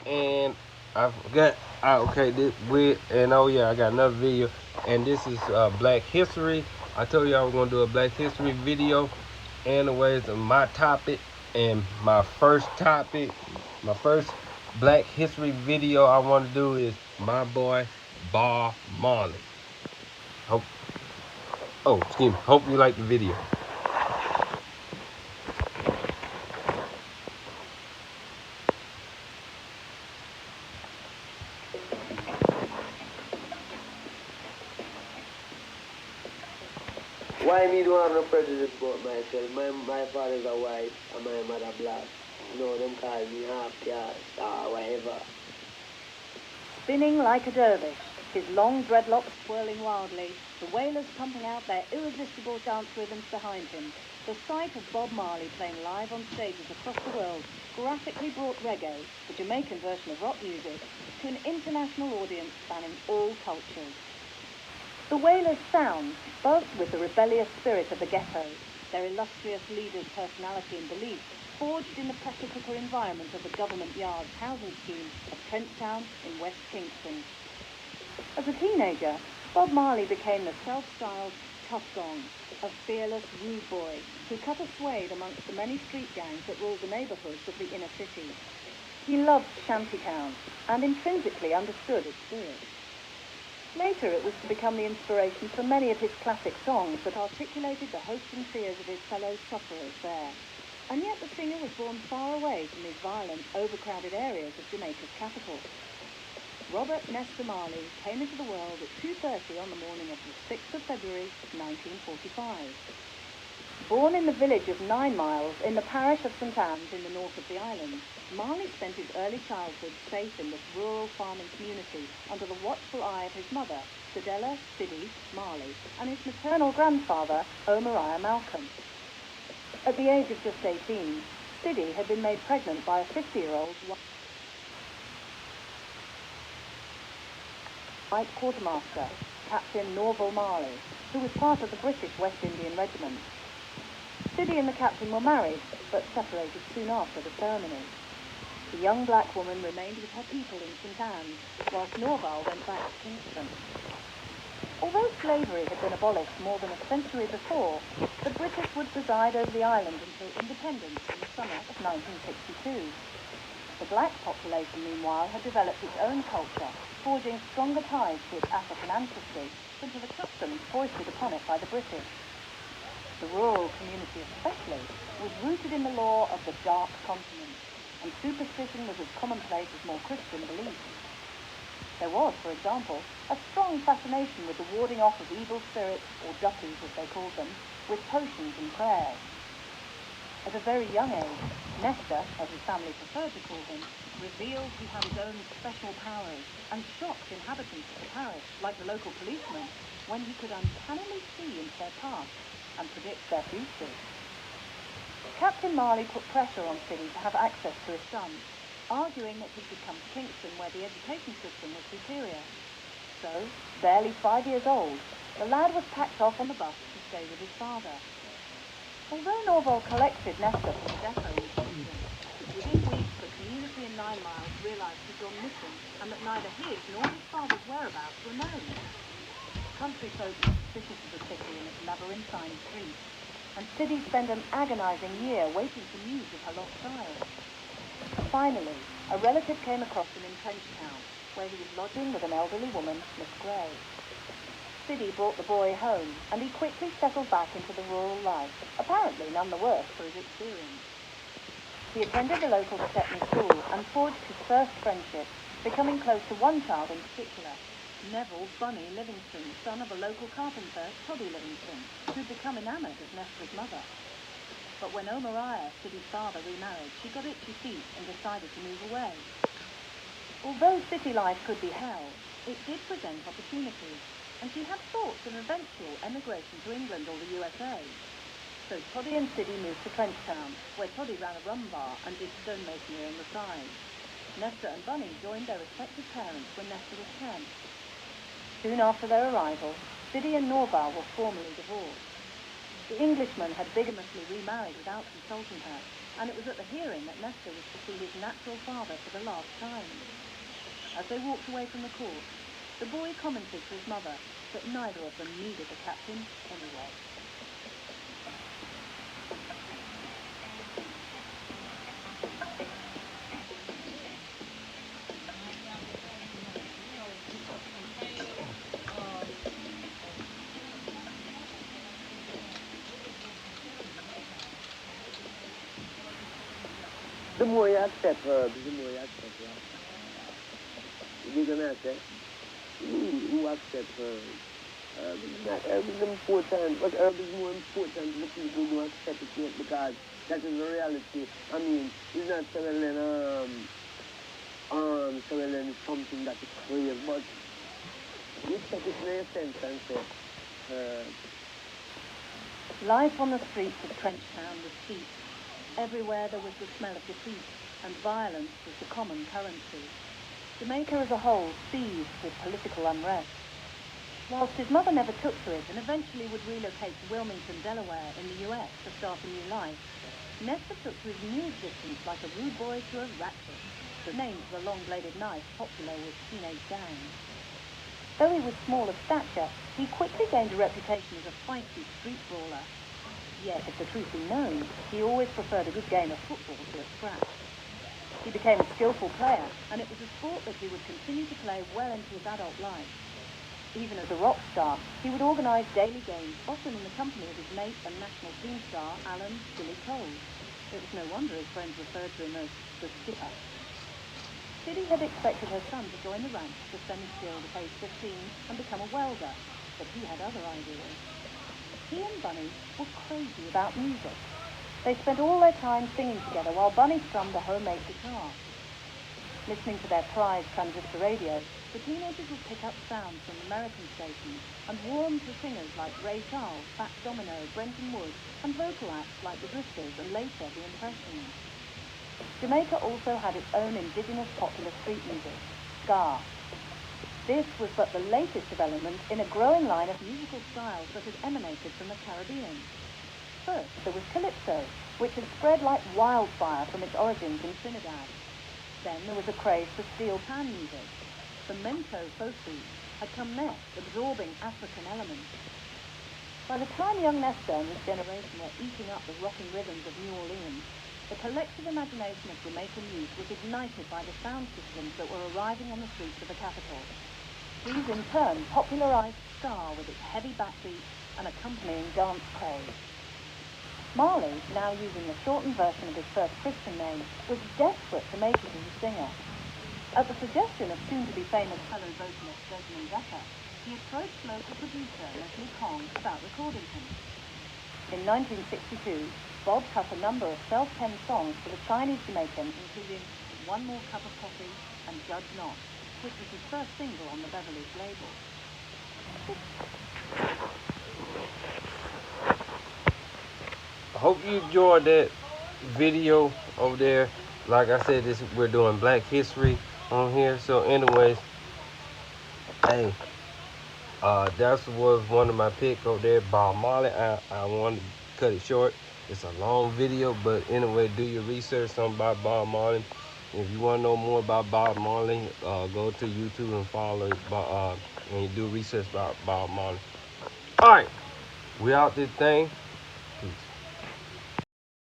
And I forgot. Okay, this with and oh yeah, I got another video, and this is Black History. I told you I was gonna do a Black History video. Anyways, my topic and my first Black History video I want to do is my boy Bob Marley. Hope, excuse me. Hope you like the video. Why me don't have no prejudice about myself? My father's a white and my mother black. No, them call me half caste or whatever. Spinning like a dervish, his long dreadlocks swirling wildly, the wailers pumping out their irresistible dance rhythms behind him, the sight of Bob Marley playing live on stages across the world graphically brought reggae, the Jamaican version of rock music, to an international audience spanning all cultures. The Wailers' sound buzzed with the rebellious spirit of the ghetto, their illustrious leader's personality and beliefs forged in the pressure cooker environment of the government yard's housing scheme of Trenchtown in West Kingston. As a teenager, Bob Marley became the self-styled tough gong, a fearless rude boy who cut a swathe amongst the many street gangs that ruled the neighborhoods of the inner city. He loved shantytown and intrinsically understood its spirit. Later, it was to become the inspiration for many of his classic songs that articulated the hopes and fears of his fellow sufferers there. And yet the singer was born far away from these violent, overcrowded areas of Jamaica's capital. Robert Nesta Marley came into the world at 2:30 on the morning of the 6th of February, 1945. Born in the village of 9 Miles in the parish of St Anne's in the north of the island, Marley spent his early childhood safe in this rural farming community under the watchful eye of his mother, Cedella Siddy Marley, and his maternal grandfather, Omariah Malcolm. At the age of just 18, Siddy had been made pregnant by a 50-year-old white quartermaster, Captain Norval Marley, who was part of the British West Indian Regiment. Siddy and the captain were married, but separated soon after the ceremony. The young black woman remained with her people in St Anne's, whilst Norval went back to Kingston. Although slavery had been abolished more than a century before, the British would preside over the island until independence in the summer of 1962. The black population, meanwhile, had developed its own culture, forging stronger ties to its African ancestry than to the customs foisted upon it by the British. The rural community especially was rooted in the law of the Dark Continent, and superstition was as commonplace as more Christian beliefs. There was, for example, a strong fascination with the warding off of evil spirits, or duppies as they called them, with potions and prayers. At a very young age, Nesta, as his family preferred to call him, revealed he had his own special powers and shocked inhabitants of the parish, like the local policeman, when he could uncannily see into their past and predict their future. Captain Marley put pressure on Siddy to have access to his son, arguing that he could come to Kingston where the education system was superior. So, barely 5 years old, the lad was packed off on the bus to stay with his father. Although Norval collected Nesta from the depot in Kingston, within weeks the community in 9 Miles realised he'd gone missing and that neither his nor his father's whereabouts were known. Country folk were suspicious of the city and its labyrinthine streets, and Siddy spent an agonising year waiting for news of her lost child. Finally, a relative came across him in Trenchtown, where he was lodging with an elderly woman, Miss Gray. Siddy brought the boy home, and he quickly settled back into the rural life, apparently none the worse for his experience. He attended the local Stepney school and forged his first friendship, becoming close to one child in particular, Neville Bunny Livingston, son of a local carpenter, Toddy Livingston, who'd become enamoured of Nesta's mother. But when Omariah, Siddy's father, remarried, she got itchy feet and decided to move away. Although city life could be hell, it did present opportunities, and she had thoughts of eventual emigration to England or the USA. So Toddy and Siddy moved to Trenchtown, where Toddy ran a rum bar and did stonemasonry on the side. Nesta and Bunny joined their respective parents when Nesta was 10. Soon after their arrival, Siddy and Norval were formally divorced. The Englishman had bigamously remarried without consulting her, and it was at the hearing that Nestor was to see his natural father for the last time. As they walked away from the court, the boy commented to his mother that neither of them needed the captain anyway. The more you accept herbs, the more you accept life. You're gonna say, who accept herbs? Herb is important, but herb is more important to the people who accept it yet, because that is the reality. I mean, it's not selling something that is crave, but you take it in a sense and say, Life on the streets of Trenchtown was cheap. Everywhere there was the smell of defeat, and violence was the common currency. Jamaica as a whole seethed with political unrest. Whilst his mother never took to it and eventually would relocate to Wilmington, Delaware in the US to start a new life, Nestor took to his new existence like a rude boy to a ratchet, the name for the long-bladed knife popular with teenage gangs. Though he was small of stature, he quickly gained a reputation as a feisty street brawler. Yet, if the truth be known, he always preferred a good game of football to a scrap. He became a skillful player, and it was a sport that he would continue to play well into his adult life. Even as a rock star, he would organise daily games, often in the company of his mate and national team star, Alan "Billy" Cole. It was no wonder his friends referred to him as the skipper. Siddy had expected her son to join the ranks as semi-skilled at age 15 and become a welder, but he had other ideas. He and Bunny were crazy about music. They spent all their time singing together while Bunny strummed a homemade guitar. Listening to their prized transistor radio, the teenagers would pick up sounds from American stations and warm to singers like Ray Charles, Fat Domino, Brenton Wood, and vocal acts like the Drifters and later the Impressions. Jamaica also had its own indigenous popular street music, ska. This was but the latest development in a growing line of musical styles that had emanated from the Caribbean. First, there was calypso, which had spread like wildfire from its origins in Trinidad. Then there was a craze for steel pan music. The mento folk beat had come next, absorbing African elements. By the time young Nestor and his generation were eating up the rocking rhythms of New Orleans, the collective imagination of Jamaican youth was ignited by the sound systems that were arriving on the streets of the capital. These in turn popularized ska with its heavy backbeat and accompanying dance craze. Marley, now using the shortened version of his first Christian name, was desperate to make it as a singer. At the suggestion of soon-to-be famous fellow vocalist Desmond Decker, he approached local producer Leslie Kong about recording him. In 1962, Bob cut a number of self-penned songs for the Chinese Jamaican, including One More Cup of Coffee and Judge Not, which was his first single on the Beverly's label. I hope you enjoyed that video over there. Like I said, we're doing Black History on here. So anyways, hey, that was one of my picks over there, Bob Marley. I wanted to cut it short. It's a long video, but anyway, do your research on Bob Marley. If you want to know more about Bob Marley, go to YouTube and follow and you do research about Bob Marley. All right, we out this thing.